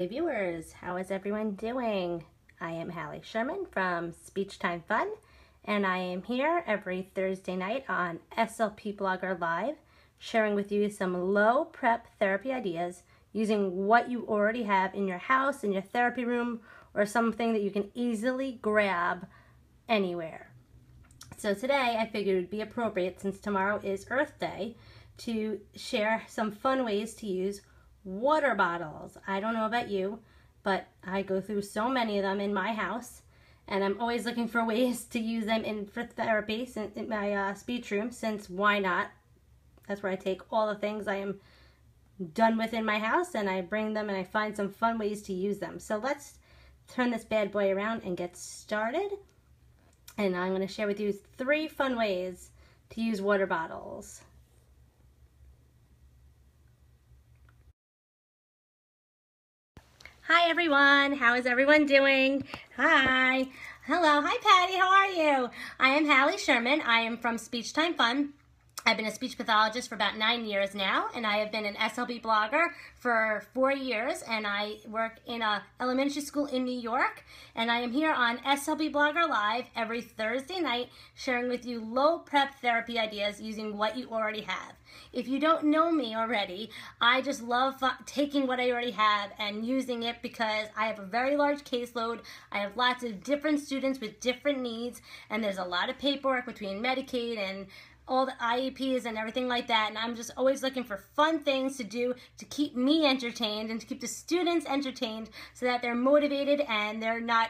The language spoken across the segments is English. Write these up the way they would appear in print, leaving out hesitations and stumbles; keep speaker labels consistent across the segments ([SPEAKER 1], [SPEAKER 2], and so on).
[SPEAKER 1] Hey viewers, how is everyone doing? I am Hallie Sherman from Speech Time Fun, and I am here every Thursday night on SLP Blogger Live, sharing with you some low prep therapy ideas using what you already have in your house, in your therapy room, or something that you can easily grab anywhere. So today I figured it would be appropriate, since tomorrow is Earth Day, to share some fun ways to use water bottles. I don't know about you, but I go through so many of them in my house, and I'm always looking for ways to use them for therapy in my speech room, since why not? That's where I take all the things I am done with in my house, and I bring them and I find some fun ways to use them. So let's turn this bad boy around and get started. And I'm going to share with you 3 fun ways to use water bottles. Hi everyone, how is everyone doing? Hi. Hello, hi Patty, how are you? I am Hallie Sherman. I am from Speech Time Fun. I've been a speech pathologist for about 9 years now, and I have been an SLP blogger for 4 years, and I work in a elementary school in New York, and I am here on SLP Blogger Live every Thursday night sharing with you low prep therapy ideas using what you already have. If you don't know me already, I just love taking what I already have and using it because I have a very large caseload. I have lots of different students with different needs, and there's a lot of paperwork between Medicaid and all the IEPs and everything like that, and I'm just always looking for fun things to do to keep me entertained and to keep the students entertained so that they're motivated and they're not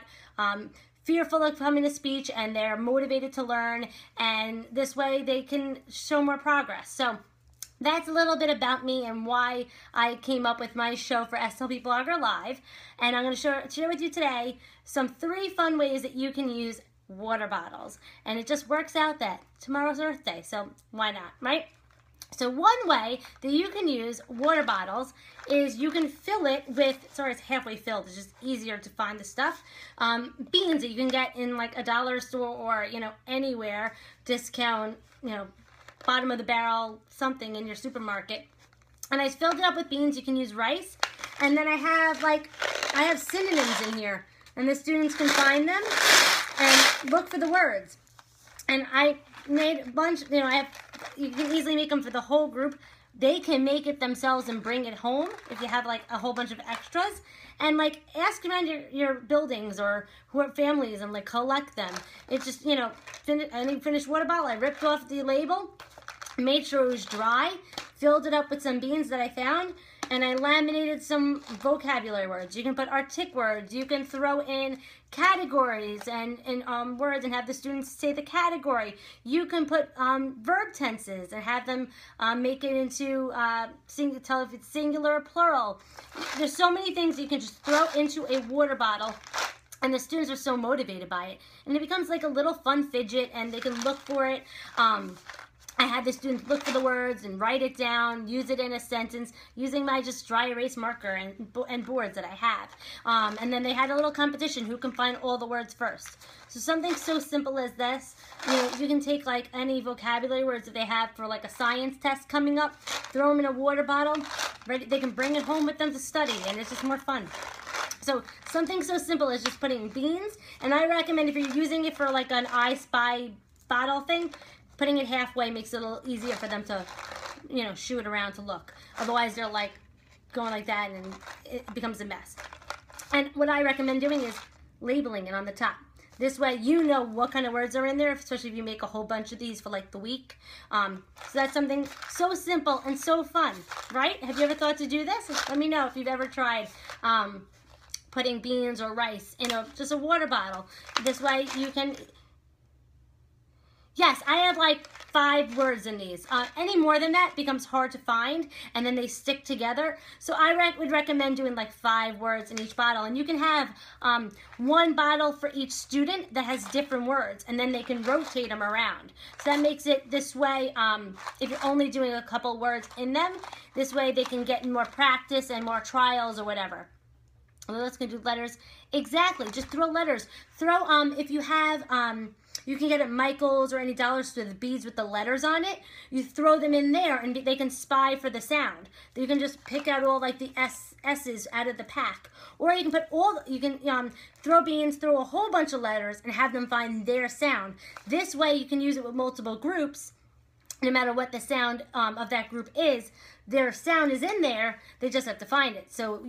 [SPEAKER 1] fearful of coming to speech, and they're motivated to learn, and this way they can show more progress. So that's a little bit about me and why I came up with my show for SLP Blogger Live, and I'm going to share with you today some 3 fun ways that you can use water bottles. And it just works out that tomorrow's Earth Day, so why not, right? So one way that you can use water bottles is you can fill it with, sorry it's halfway filled, it's just easier to find the stuff, beans that you can get in like a dollar store or anywhere, discount, bottom of the barrel, something in your supermarket. And I filled it up with beans. You can use rice, and then I have synonyms in here, and the students can find them and look for the words. And I made a bunch, you can easily make them for the whole group. They can make it themselves and bring it home if you have like a whole bunch of extras. And like ask around your buildings or who are families and like collect them. It's just, any finished water bottle, I ripped off the label, made sure it was dry, filled it up with some beans that I found, and I laminated some vocabulary words. You can put artic words. You can throw in categories and words and have the students say the category. You can put verb tenses and have them make it into tell if it's singular or plural. There's so many things you can just throw into a water bottle, and the students are so motivated by it. And it becomes like a little fun fidget, and they can look for it. I had the students look for the words and write it down, use it in a sentence, using my just dry erase marker and boards that I have. And then they had a little competition, who can find all the words first. So something so simple as this, you can take like any vocabulary words that they have for like a science test coming up, throw them in a water bottle, they can bring it home with them to study, and it's just more fun. So something so simple as just putting beans, and I recommend if you're using it for like an I Spy bottle thing, putting it halfway makes it a little easier for them to, shoo it around to look. Otherwise, they're like going like that and it becomes a mess. And what I recommend doing is labeling it on the top. This way, you know what kind of words are in there, especially if you make a whole bunch of these for like the week. So that's something so simple and so fun, right? Have you ever thought to do this? Let me know if you've ever tried putting beans or rice in just a water bottle. This way you can... Yes, I have like 5 words in these. Any more than that becomes hard to find, and then they stick together. So I would recommend doing like 5 words in each bottle, and you can have 1 bottle for each student that has different words, and then they can rotate them around. So that makes it this way, if you're only doing a couple words in them, this way they can get more practice and more trials or whatever. Let's go do letters. Exactly, just throw letters. Throw, if you have You can get at Michael's or any dollar store the beads with the letters on it. You throw them in there and they can spy for the sound. You can just pick out all like the S's out of the pack. Or you can put throw beans, throw a whole bunch of letters and have them find their sound. This way you can use it with multiple groups. No matter what the sound of that group is, their sound is in there, they just have to find it. So,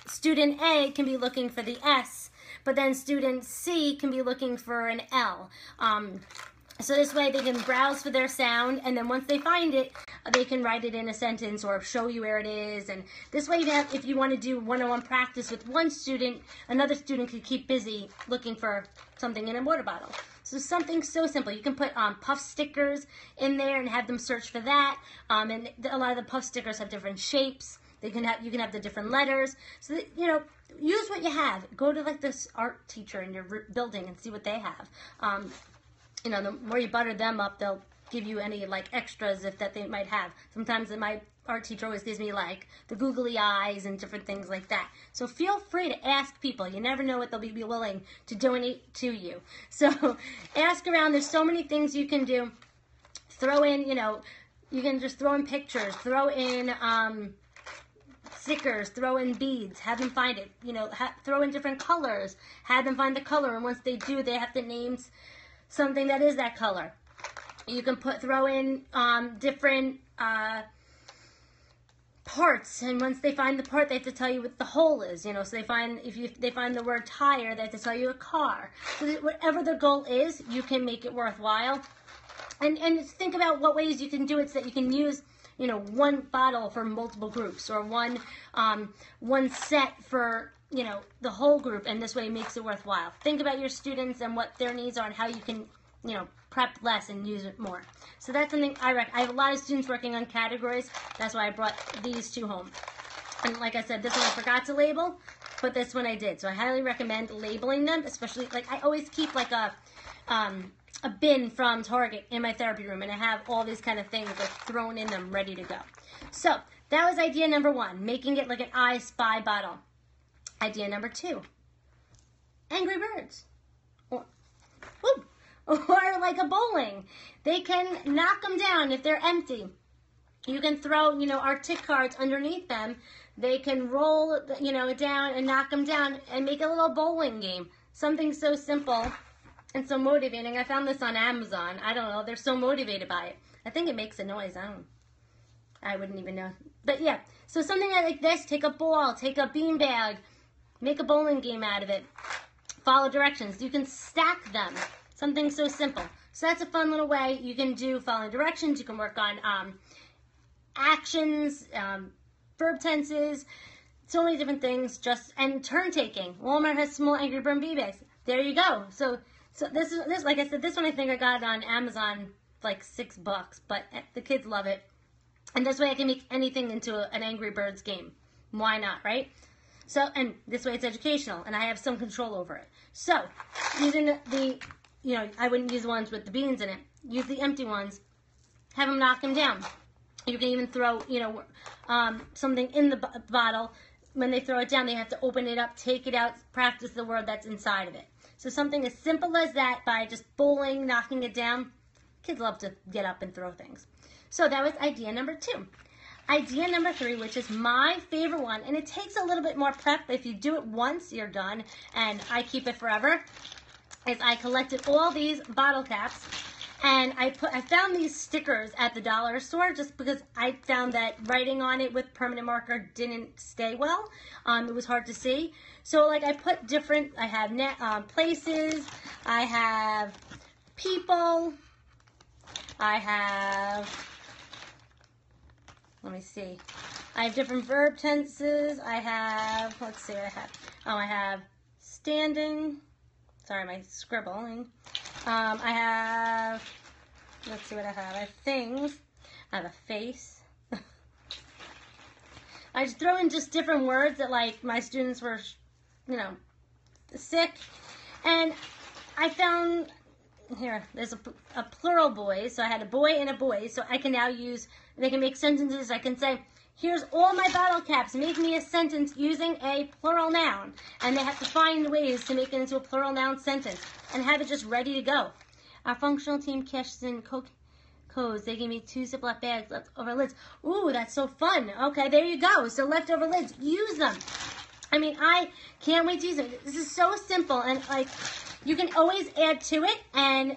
[SPEAKER 1] student A can be looking for the S, but then student C can be looking for an L. So this way they can browse for their sound, and then once they find it, they can write it in a sentence or show you where it is. And this way, if you want to do one-on-one practice with one student, another student could keep busy looking for something in a water bottle. So something so simple. You can put puff stickers in there and have them search for that. And a lot of the puff stickers have different shapes. You can have the different letters. So that, use what you have. Go to like this art teacher in your building and see what they have. The more you butter them up, they'll give you any like extras that they might have. Sometimes my art teacher always gives me like the googly eyes and different things like that. So feel free to ask people. You never know what they'll be willing to donate to you. So ask around. There's so many things you can do. Throw in, you can just throw in pictures, throw in stickers, throw in beads, have them find it. Throw in different colors, have them find the color, and once they do, they have to name something that is that color. You can throw in different parts, and once they find the part, they have to tell you what the hole is. So if they find the word tire, they have to tell you a car. So that whatever the goal is, you can make it worthwhile. And think about what ways you can do it so that you can use one bottle for multiple groups, or one set for the whole group, and this way it makes it worthwhile. Think about your students and what their needs are and how you can, prep less and use it more. So that's something I have a lot of students working on categories. That's why I brought these two home. And like I said, this one I forgot to label, but this one I did. So I highly recommend labeling them, especially like I always keep like a bin from Target in my therapy room, and I have all these kind of things like thrown in them ready to go. So that was idea number 1, making it like an I Spy bottle. Idea number 2, Angry Birds. Or like a bowling. They can knock them down if they're empty. You can throw, our tick cards underneath them. They can roll, it down and knock them down and make a little bowling game. Something so simple and so motivating. I found this on Amazon. I don't know. They're so motivated by it. I think it makes a noise. I wouldn't even know. But yeah, so something like this. Take a ball, take a beanbag, make a bowling game out of it. Follow directions. You can stack them. Something so simple. So that's a fun little way you can do following directions. You can work on actions, verb tenses, so many different things. And turn taking. Walmart has small Angry Bird beanbags. There you go. So this like I said, this one I think I got on Amazon like $6, but the kids love it. And this way I can make anything into an Angry Birds game. Why not, right? So, and this way it's educational, and I have some control over it. So, using I wouldn't use the ones with the beans in it. Use the empty ones. Have them knock them down. You can even throw, something in the bottle. When they throw it down, they have to open it up, take it out, practice the word that's inside of it. So something as simple as that, by just bowling, knocking it down. Kids love to get up and throw things. So that was idea number 2. Idea number 3, which is my favorite one, and it takes a little bit more prep. If you do it once, you're done, and I keep it forever, is I collected all these bottle caps, and I found these stickers at the dollar store just because I found that writing on it with permanent marker didn't stay well. It was hard to see. So like I put different, I have places, I have people, I have, let me see, I have different verb tenses, I have, let's see what I have. I have standing, sorry, my scribbling. I have, let's see what I have. I have things. I have a face. I just throw in just different words that like my students were, sick. And I found, here, there's a plural boys. So I had a boy and a boy. So I can now use, they can make sentences. I can say, here's all my bottle caps. Make me a sentence using a plural noun. And they have to find ways to make it into a plural noun sentence and have it just ready to go. Our functional team cashes in codes. They gave me 2 Ziploc bags, leftover lids. Ooh, that's so fun. Okay, there you go. So leftover lids, use them. I mean, I can't wait to use them. This is so simple, and like, you can always add to it, and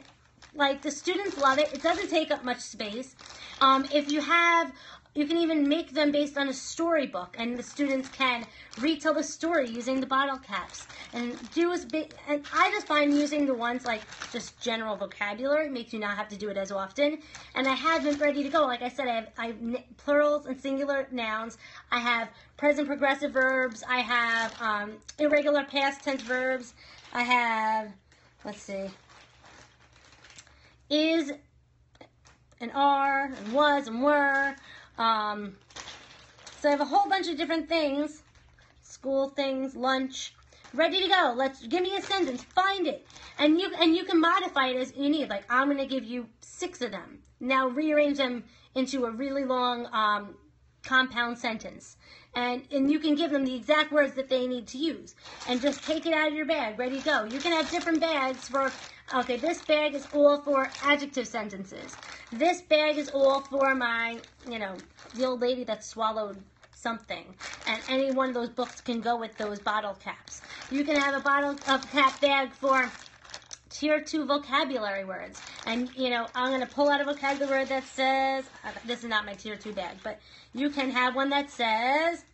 [SPEAKER 1] like the students love it. It doesn't take up much space. If you have, you can even make them based on a storybook, and the students can retell the story using the bottle caps. And and I just find using the ones like just general vocabulary makes you not have to do it as often. And I have them ready to go. Like I said, I have plurals and singular nouns. I have present progressive verbs. I have irregular past tense verbs. I have, let's see, is and are and was and were. So I have a whole bunch of different things, school things, lunch, ready to go. Give me a sentence, find it, and you can modify it as you need. Like, I'm going to give you 6 of them. Now rearrange them into a really long compound sentence, and you can give them the exact words that they need to use, and just take it out of your bag, ready to go. You can have different bags for, okay, this bag is all for adjective sentences. This bag is all for my, the old lady that swallowed something. And any one of those books can go with those bottle caps. You can have a bottle cap bag for Tier 2 vocabulary words. And, I'm going to pull out a vocabulary word that says, this is not my Tier 2 bag, but you can have one that says,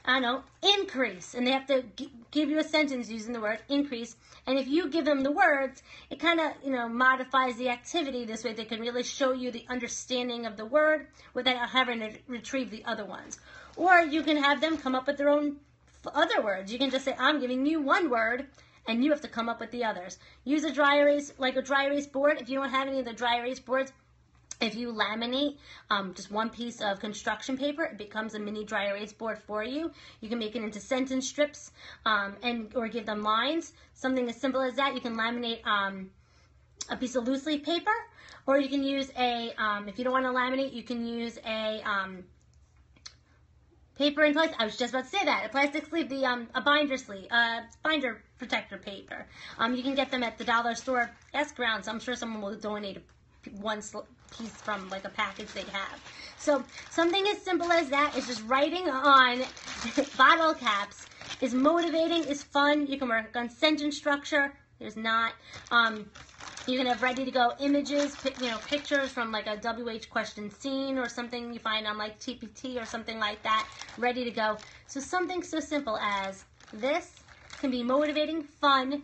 [SPEAKER 1] I don't know, increase. And they have to give you a sentence using the word increase. And if you give them the words, it kind of, modifies the activity. This way they can really show you the understanding of the word without having to retrieve the other ones. Or you can have them come up with their own other words. You can just say, I'm giving you one word, and you have to come up with the others. Use a dry erase, like a dry erase board. If you don't have any of the dry erase boards, if you laminate just one piece of construction paper, it becomes a mini dry erase board for you. You can make it into sentence strips or give them lines. Something as simple as that. You can laminate a piece of loose leaf paper, or you can use if you don't want to laminate, you can use a paper in place. I was just about to say that. A plastic sleeve, a binder sleeve, binder protector paper. You can get them at the dollar store. Ask around. So I'm sure someone will donate one piece from like a package they have. So something as simple as that is just writing on bottle caps is motivating, is fun. You can work on sentence structure. There's not. You can have ready to go images, pictures from like a WH question scene or something you find on like TPT or something like that, ready to go. So something so simple as this can be motivating, fun.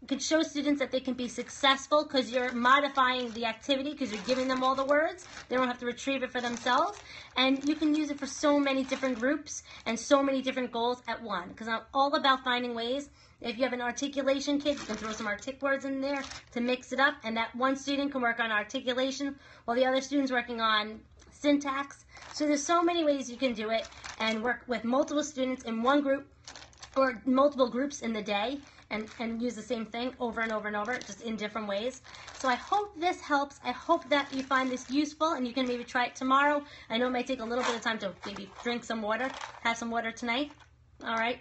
[SPEAKER 1] You can show students that they can be successful because you're modifying the activity, because you're giving them all the words. They don't have to retrieve it for themselves. And you can use it for so many different groups and so many different goals at one. Because I'm all about finding ways. If you have an articulation kit, you can throw some artic words in there to mix it up. And that one student can work on articulation while the other student's working on syntax. So there's so many ways you can do it and work with multiple students in one group or multiple groups in the day. And use the same thing over and over and over, just in different ways. So I hope this helps. I hope that you find this useful, and you can maybe try it tomorrow. I know it might take a little bit of time to maybe drink some water. Have some water tonight. All right.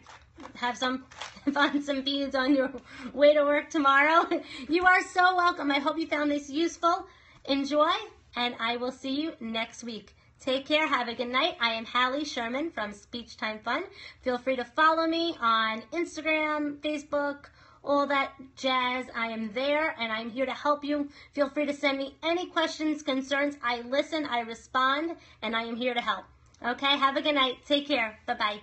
[SPEAKER 1] Have some fun, some beads on your way to work tomorrow. You are so welcome. I hope you found this useful. Enjoy, and I will see you next week. Take care. Have a good night. I am Hallie Sherman from Speech Time Fun. Feel free to follow me on Instagram, Facebook, all that jazz. I am there, and I'm here to help you. Feel free to send me any questions, concerns. I listen, I respond, and I am here to help. Okay? Have a good night. Take care. Bye-bye.